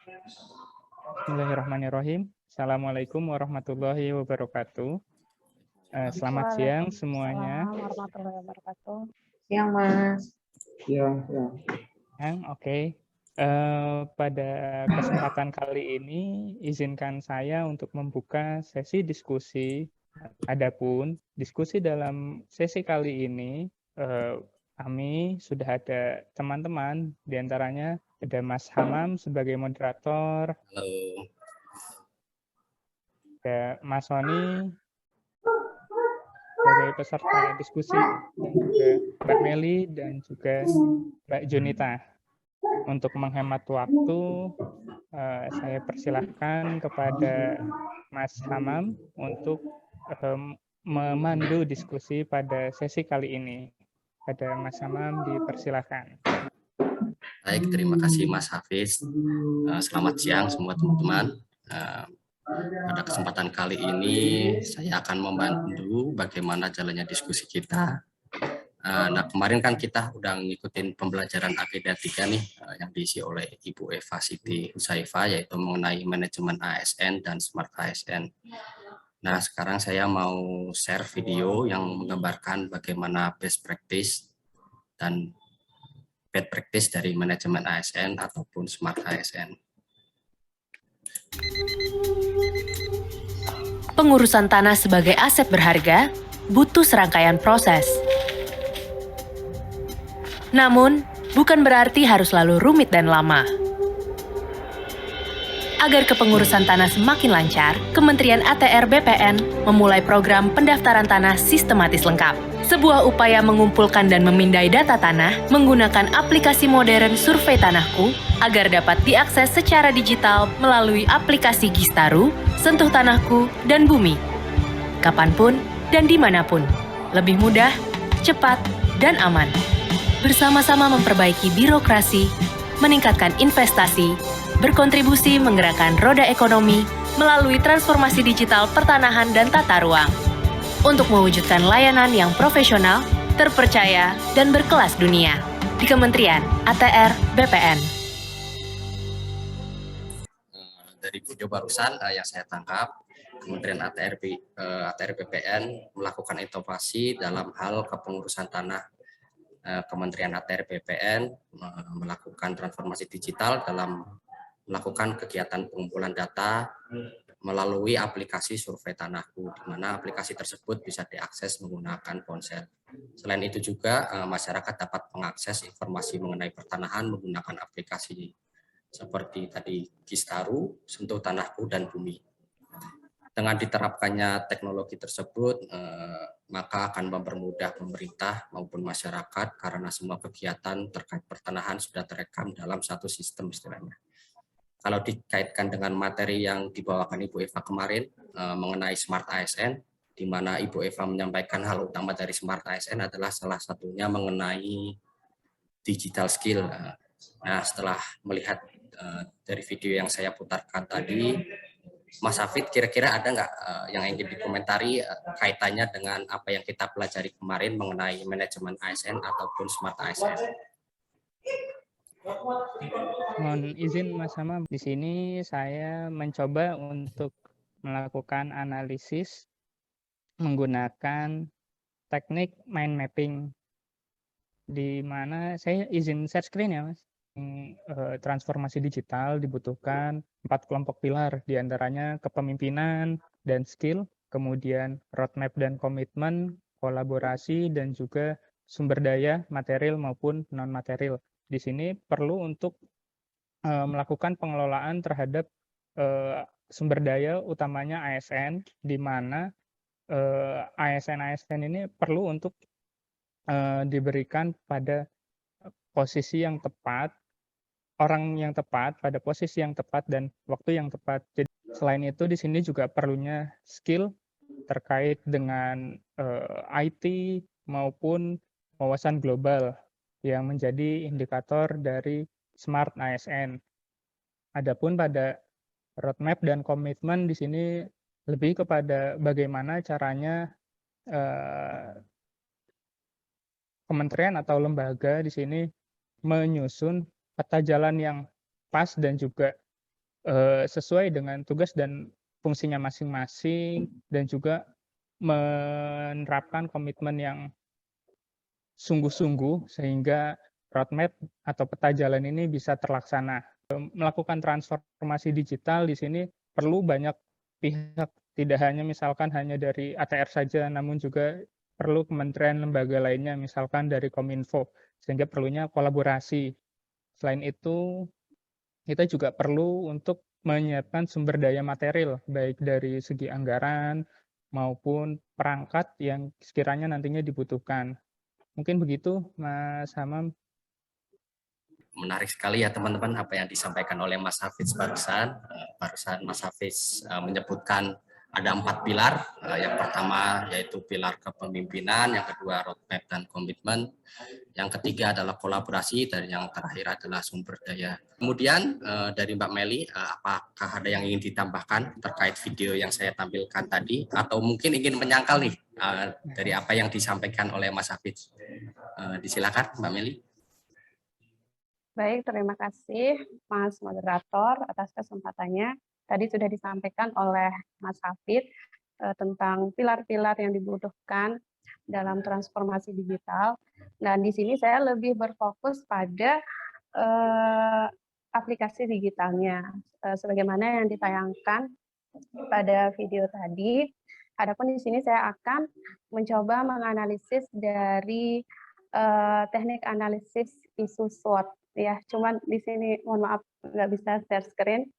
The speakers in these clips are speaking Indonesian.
Bismillahirrahmanirrahim. Assalamualaikum warahmatullahi wabarakatuh. Selamat siang semuanya. Waalaikumsalam warahmatullahi wabarakatuh. Siang, Mas. Oke. Pada kesempatan kali ini, izinkan saya untuk membuka sesi diskusi. Adapun diskusi dalam sesi kali ini, kami sudah ada teman-teman, diantaranya ada Mas Hamam sebagai moderator, Halo. ada Mas Sony sebagai peserta diskusi, dan juga Mbak Meli dan juga Mbak Junita. Untuk menghemat waktu, saya persilahkan kepada Mas Hamam untuk memandu diskusi pada sesi kali ini. Pada Mas Hamam dipersilahkan. Baik, terima kasih Mas Hafiz. Selamat siang semua teman-teman. Pada kesempatan kali ini saya akan membantu bagaimana jalannya diskusi kita. Nah, kemarin kan kita udah ngikutin pembelajaran APD 3 nih yang diisi oleh Ibu Eva Siti Husaifah, yaitu mengenai manajemen ASN dan Smart ASN. Nah, sekarang saya mau share video yang menggambarkan bagaimana best practice dan bad practice dari manajemen ASN ataupun Smart ASN. Pengurusan tanah sebagai aset berharga butuh serangkaian proses. Namun, bukan berarti harus selalu rumit dan lama. Agar kepengurusan tanah semakin lancar, Kementerian ATR BPN memulai program pendaftaran tanah sistematis lengkap. Sebuah upaya mengumpulkan dan memindai data tanah menggunakan aplikasi modern Survei Tanahku agar dapat diakses secara digital melalui aplikasi Gistaru, Sentuh Tanahku, dan Bumi. Kapanpun dan dimanapun. Lebih mudah, cepat, dan aman. Bersama-sama memperbaiki birokrasi, meningkatkan investasi, berkontribusi menggerakkan roda ekonomi melalui transformasi digital pertanahan dan tata ruang. Untuk mewujudkan layanan yang profesional, terpercaya, dan berkelas dunia di Kementerian ATR BPN. Dari video barusan yang saya tangkap, Kementerian ATR BPN melakukan inovasi dalam hal kepengurusan tanah. Kementerian ATR BPN melakukan transformasi digital dalam melakukan kegiatan pengumpulan data melalui aplikasi Survei Tanahku, di mana aplikasi tersebut bisa diakses menggunakan ponsel. Selain itu juga masyarakat dapat mengakses informasi mengenai pertanahan menggunakan aplikasi seperti tadi Gistaru, Sentuh Tanahku, dan Bumi. Dengan diterapkannya teknologi tersebut, maka akan mempermudah pemerintah maupun masyarakat karena semua kegiatan terkait pertanahan sudah terekam dalam satu sistem istilahnya. Kalau dikaitkan dengan materi yang dibawakan Ibu Eva kemarin mengenai Smart ASN, di mana Ibu Eva menyampaikan hal utama dari Smart ASN adalah salah satunya mengenai digital skill. Nah, setelah melihat dari video yang saya putarkan tadi, Mas Hafid, kira-kira ada nggak yang ingin dikomentari kaitannya dengan apa yang kita pelajari kemarin mengenai manajemen ASN ataupun Smart ASN? Mohon izin Mas Hamam, di sini saya mencoba untuk melakukan analisis menggunakan teknik mind mapping, di mana saya izin share screen ya Mas. Transformasi digital dibutuhkan 4 kelompok pilar, diantaranya kepemimpinan dan skill, kemudian roadmap dan komitmen, kolaborasi, dan juga sumber daya material maupun non-material. Di sini perlu untuk melakukan pengelolaan terhadap sumber daya utamanya ASN, di mana ASN ini perlu untuk diberikan pada posisi yang tepat, orang yang tepat, pada posisi yang tepat, dan waktu yang tepat. Jadi selain itu di sini juga perlunya skill terkait dengan IT maupun wawasan global yang menjadi indikator dari Smart ASN. Adapun pada roadmap dan komitmen di sini lebih kepada bagaimana caranya kementerian atau lembaga di sini menyusun peta jalan yang pas dan juga sesuai dengan tugas dan fungsinya masing-masing, dan juga menerapkan komitmen yang sungguh-sungguh sehingga roadmap atau peta jalan ini bisa terlaksana. Melakukan transformasi digital di sini perlu banyak pihak, tidak hanya misalkan hanya dari ATR saja, namun juga perlu kementerian lembaga lainnya, misalkan dari Kominfo, sehingga perlunya kolaborasi. Selain itu, kita juga perlu untuk menyiapkan sumber daya material, baik dari segi anggaran maupun perangkat yang sekiranya nantinya dibutuhkan. Mungkin begitu, Mas Hamam. Menarik sekali ya teman-teman apa yang disampaikan oleh Mas Hafiz barusan. Barusan Mas Hafiz menyebutkan ada 4 pilar. Yang pertama yaitu pilar kepemimpinan, yang kedua roadmap dan komitmen, yang ketiga adalah kolaborasi, dan yang terakhir adalah sumber daya. Kemudian dari Mbak Meli, apakah ada yang ingin ditambahkan terkait video yang saya tampilkan tadi, atau mungkin ingin menyangkal nih dari apa yang disampaikan oleh Mas Hafiz? Disilakan Mbak Meli. Baik, terima kasih Mas Moderator atas kesempatannya. Tadi sudah disampaikan oleh Mas Hafid tentang pilar-pilar yang dibutuhkan dalam transformasi digital. Dan di sini saya lebih berfokus pada aplikasi digitalnya, sebagaimana yang ditayangkan pada video tadi. Adapun di sini saya akan mencoba menganalisis dari teknik analisis isu SWOT. Ya, cuman di sini mohon maaf nggak bisa share screen,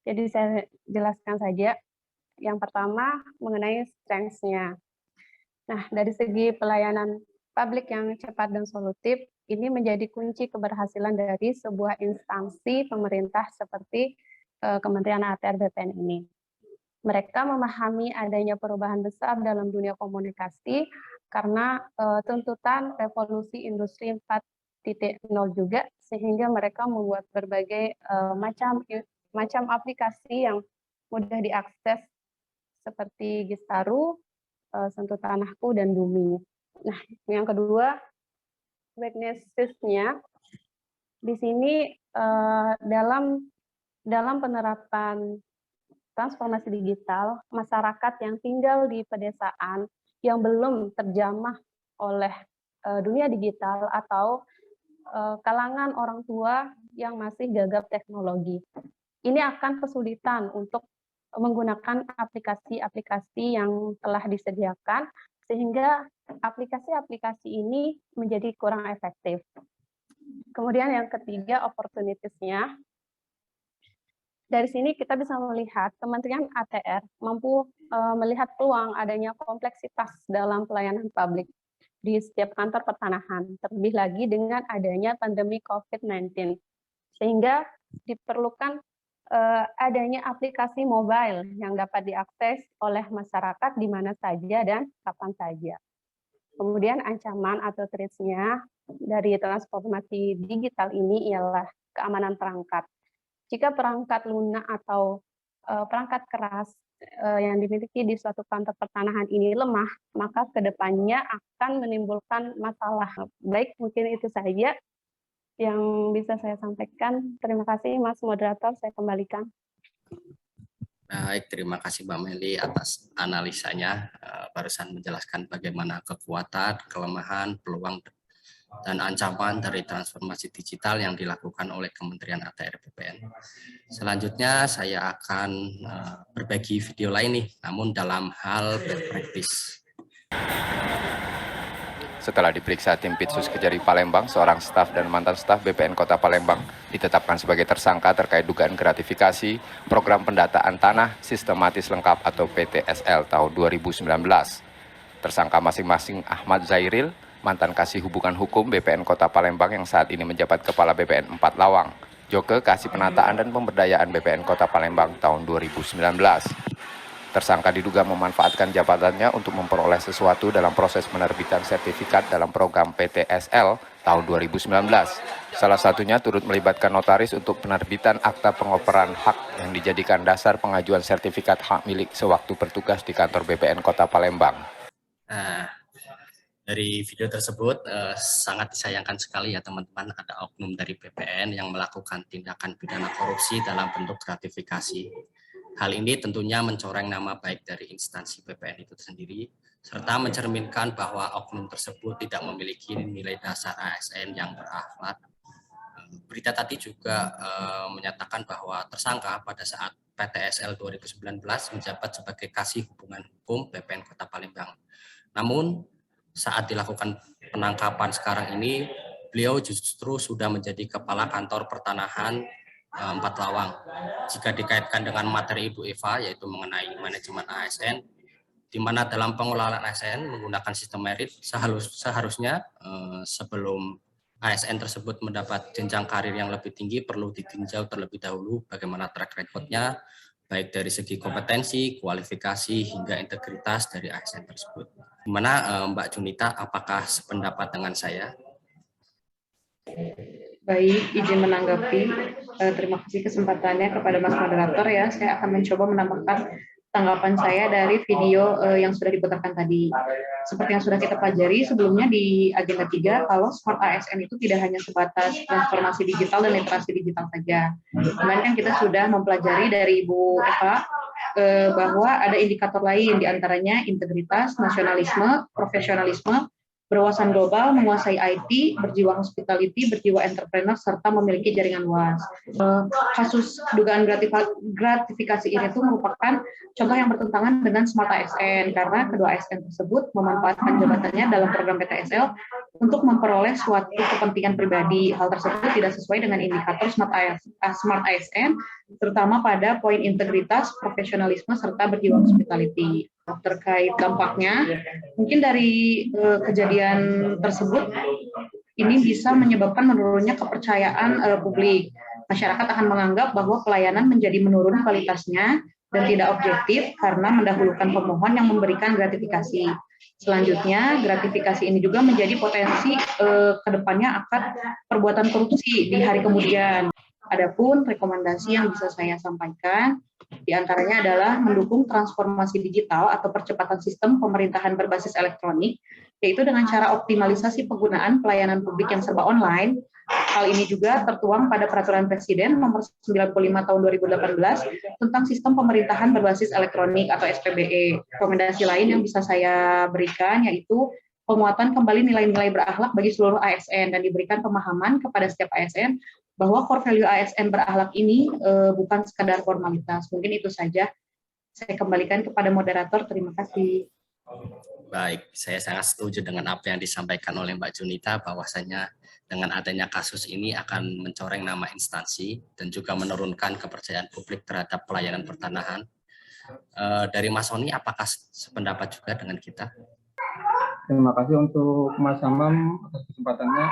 jadi saya jelaskan saja. Yang pertama mengenai strengths-nya. Nah, dari segi pelayanan publik yang cepat dan solutif, ini menjadi kunci keberhasilan dari sebuah instansi pemerintah seperti Kementerian ATR BPN ini. Mereka memahami adanya perubahan besar dalam dunia komunikasi karena tuntutan revolusi industri 4.0 juga, sehingga mereka membuat berbagai macam aplikasi yang mudah diakses seperti Gistaru, Sentuh Tanahku, dan Bumi. Nah, yang kedua, weakness-nya di sini dalam penerapan transformasi digital, masyarakat yang tinggal di pedesaan yang belum terjamah oleh dunia digital atau kalangan orang tua yang masih gagap teknologi. Ini akan kesulitan untuk menggunakan aplikasi-aplikasi yang telah disediakan, sehingga aplikasi-aplikasi ini menjadi kurang efektif. Kemudian yang ketiga, opportunities-nya. Dari sini kita bisa melihat Kementerian ATR mampu melihat peluang adanya kompleksitas dalam pelayanan publik di setiap kantor pertanahan, terlebih lagi dengan adanya pandemi COVID-19, sehingga diperlukan adanya aplikasi mobile yang dapat diakses oleh masyarakat di mana saja dan kapan saja. Kemudian ancaman atau threats-nya dari transformasi digital ini ialah keamanan perangkat. Jika perangkat lunak atau perangkat keras yang dimiliki di suatu kantor pertanahan ini lemah, maka kedepannya akan menimbulkan masalah. Baik, mungkin itu saja yang bisa saya sampaikan. Terima kasih, Mas Moderator, saya kembalikan. Baik, terima kasih Mbak Meli atas analisanya. Barusan menjelaskan bagaimana kekuatan, kelemahan, peluang, dan ancaman dari transformasi digital yang dilakukan oleh Kementerian ATR BPN. Selanjutnya saya akan berbagi video lain nih, namun dalam hal best practice. Setelah diperiksa tim Pitsus Kejari Palembang, seorang staf dan mantan staf BPN Kota Palembang ditetapkan sebagai tersangka terkait dugaan gratifikasi program pendataan tanah sistematis lengkap atau PTSL tahun 2019. Tersangka masing-masing Ahmad Zairil, mantan kasih hubungan hukum BPN Kota Palembang yang saat ini menjabat Kepala BPN 4 Lawang, Joke Kasih Penataan dan Pemberdayaan BPN Kota Palembang tahun 2019. Tersangka diduga memanfaatkan jabatannya untuk memperoleh sesuatu dalam proses penerbitan sertifikat dalam program PTSL tahun 2019. Salah satunya turut melibatkan notaris untuk penerbitan akta pengoperan hak yang dijadikan dasar pengajuan sertifikat hak milik sewaktu bertugas di kantor BPN Kota Palembang. Nah, Dari video tersebut sangat disayangkan sekali ya teman-teman, ada oknum dari BPN yang melakukan tindakan pidana korupsi dalam bentuk gratifikasi. Hal ini tentunya mencoreng nama baik dari instansi BPN itu sendiri, serta mencerminkan bahwa oknum tersebut tidak memiliki nilai dasar ASN yang berakhlak. Berita tadi juga menyatakan bahwa tersangka pada saat PTSL 2019 menjabat sebagai kasih hubungan hukum BPN Kota Palembang. Namun saat dilakukan penangkapan sekarang ini, beliau justru sudah menjadi kepala kantor pertanahan 4 Lawang. Jika dikaitkan dengan materi Ibu Eva, yaitu mengenai manajemen ASN, di mana dalam pengelolaan ASN menggunakan sistem merit, seharusnya sebelum ASN tersebut mendapat jenjang karir yang lebih tinggi, perlu ditinjau terlebih dahulu bagaimana track record-nya, baik dari segi kompetensi, kualifikasi, hingga integritas dari ASN tersebut. Gimana Mbak Junita, apakah sependapat dengan saya? Baik, izin menanggapi. Terima kasih kesempatannya kepada Mas Moderator ya. Saya akan mencoba menambahkan tanggapan saya dari video yang sudah diputarkan tadi. Seperti yang sudah kita pelajari sebelumnya di agenda 3, kalau Smart ASN itu tidak hanya sebatas transformasi digital dan literasi digital saja. Melainkan kita sudah mempelajari dari Ibu Eva bahwa ada indikator lain, diantaranya integritas, nasionalisme, profesionalisme, berwawasan global, menguasai IT, berjiwa hospitality, berjiwa entrepreneur, serta memiliki jaringan luas. Kasus dugaan gratifikasi ini tuh merupakan contoh yang bertentangan dengan Smart ASN, karena kedua ASN tersebut memanfaatkan jabatannya dalam program PTSL untuk memperoleh suatu kepentingan pribadi. Hal tersebut tidak sesuai dengan indikator Smart ASN, terutama pada poin integritas, profesionalisme, serta berjiwa hospitality. Terkait dampaknya, mungkin dari kejadian tersebut ini bisa menyebabkan menurunnya kepercayaan publik. Masyarakat akan menganggap bahwa pelayanan menjadi menurun kualitasnya dan tidak objektif karena mendahulukan pemohon yang memberikan gratifikasi. Selanjutnya, gratifikasi ini juga menjadi potensi ke depannya akan perbuatan korupsi di hari kemudian. Adapun rekomendasi yang bisa saya sampaikan, diantaranya adalah mendukung transformasi digital atau percepatan sistem pemerintahan berbasis elektronik, yaitu dengan cara optimalisasi penggunaan pelayanan publik yang serba online. Hal ini juga tertuang pada Peraturan Presiden Nomor 95 Tahun 2018 tentang Sistem Pemerintahan Berbasis Elektronik atau SPBE. Rekomendasi lain yang bisa saya berikan yaitu penguatan kembali nilai-nilai berakhlak bagi seluruh ASN dan diberikan pemahaman kepada setiap ASN bahwa core value ASN berakhlak ini bukan sekadar formalitas. Mungkin itu saja. Saya kembalikan kepada moderator. Terima kasih. Baik, saya sangat setuju dengan apa yang disampaikan oleh Mbak Junita, bahwasanya dengan adanya kasus ini akan mencoreng nama instansi dan juga menurunkan kepercayaan publik terhadap pelayanan pertanahan. Dari Mas Soni, apakah sependapat juga dengan kita? Terima kasih untuk Mas Hamam atas kesempatannya.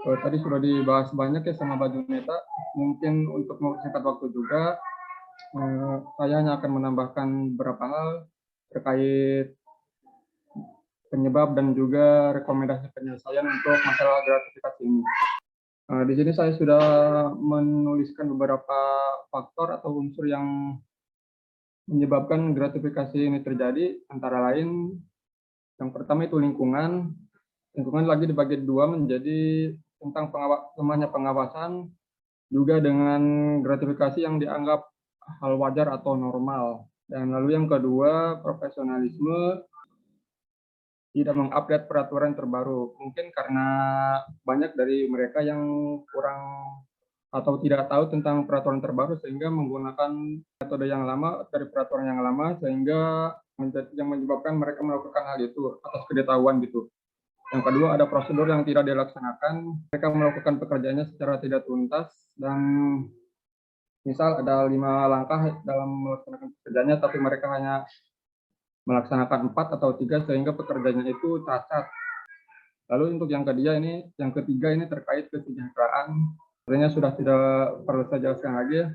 Tadi sudah dibahas banyak ya sama Mbak Junita. Mungkin untuk mempersingkat waktu juga, saya hanya akan menambahkan beberapa hal terkait penyebab dan juga rekomendasi penyelesaian untuk masalah gratifikasi ini. Di sini saya sudah menuliskan beberapa faktor atau unsur yang menyebabkan gratifikasi ini terjadi, antara lain yang pertama itu lingkungan. Lingkungan lagi dibagi dua menjadi tentang lemahnya pengawasan, juga dengan gratifikasi yang dianggap hal wajar atau normal. Dan lalu yang kedua, profesionalisme, tidak mengupdate peraturan terbaru. Mungkin karena banyak dari mereka yang kurang atau tidak tahu tentang peraturan terbaru sehingga menggunakan metode yang lama dari peraturan yang lama, sehingga yang menyebabkan mereka melakukan hal itu atas ketidaktahuan gitu. Yang kedua, ada prosedur yang tidak dilaksanakan. Mereka melakukan pekerjaannya secara tidak tuntas, dan misal ada 5 langkah dalam melaksanakan pekerjaannya, tapi mereka hanya melaksanakan 4 atau 3 sehingga pekerjaannya itu cacat. Lalu untuk yang ketiga ini terkait kesejahteraan. Sebenarnya sudah tidak perlu saya jelaskan lagi ya,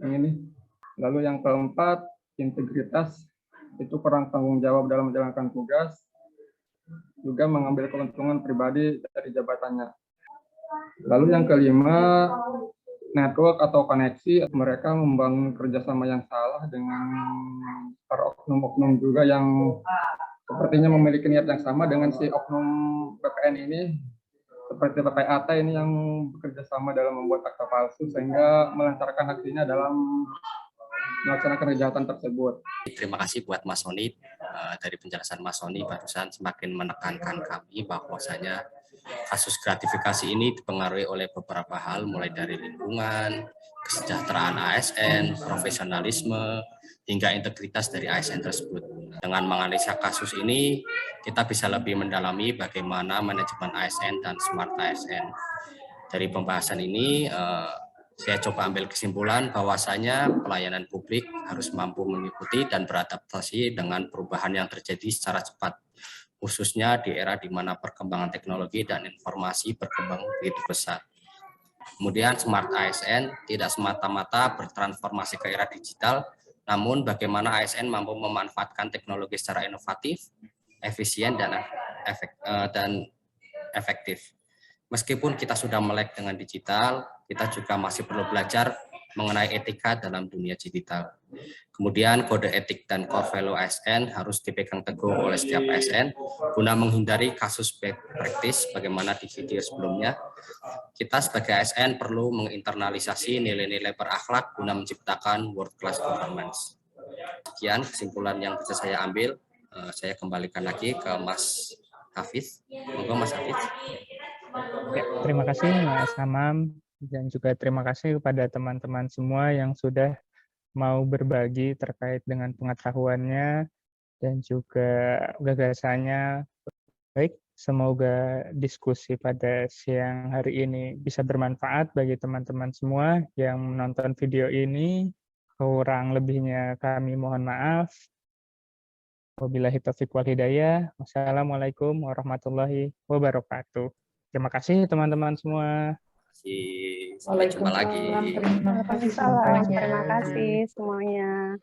yang ini. Lalu yang keempat, integritas, itu peran tanggung jawab dalam menjalankan tugas, juga mengambil keuntungan pribadi dari jabatannya. Lalu yang kelima, network atau koneksi, mereka membangun kerjasama yang salah dengan para oknum-oknum juga yang sepertinya memiliki niat yang sama dengan si oknum BPN ini, seperti PPAT ini yang bekerja sama dalam membuat akta palsu sehingga melancarkan aksinya dalam melaksanakan kejahatan tersebut. Terima kasih buat Mas Sony, dari penjelasan Mas Sony barusan semakin menekankan kami bahwasanya kasus gratifikasi ini dipengaruhi oleh beberapa hal, mulai dari lingkungan, kesejahteraan ASN, profesionalisme, hingga integritas dari ASN tersebut. Dengan menganalisa kasus ini, kita bisa lebih mendalami bagaimana manajemen ASN dan smart ASN. Dari pembahasan ini, saya coba ambil kesimpulan bahwasanya pelayanan publik harus mampu mengikuti dan beradaptasi dengan perubahan yang terjadi secara cepat, khususnya di era di mana perkembangan teknologi dan informasi berkembang begitu pesat. Kemudian smart ASN tidak semata-mata bertransformasi ke era digital, namun bagaimana ASN mampu memanfaatkan teknologi secara inovatif, efisien, dan efektif. Meskipun kita sudah melek dengan digital, kita juga masih perlu belajar mengenai etika dalam dunia digital. Kemudian kode etik dan core value ASN harus dipegang teguh oleh setiap ASN guna menghindari kasus bad practice bagaimana di video sebelumnya. Kita sebagai ASN perlu menginternalisasi nilai-nilai berakhlak guna menciptakan world class governance. Sekian kesimpulan yang bisa saya ambil. Saya kembalikan lagi ke Mas Hafiz. Monggo Mas Hafiz. Ya, terima kasih Mas Hamam, dan juga terima kasih kepada teman-teman semua yang sudah mau berbagi terkait dengan pengetahuannya dan juga gagasannya. Baik, semoga diskusi pada siang hari ini bisa bermanfaat bagi teman-teman semua yang menonton video ini. Kurang lebihnya kami mohon maaf. Wabillahi taufiq wal hidayah. Wassalamualaikum warahmatullahi wabarakatuh. Terima kasih teman-teman semua. Sampai jumpa lagi. Waalaikumsalam. Terima kasih semuanya.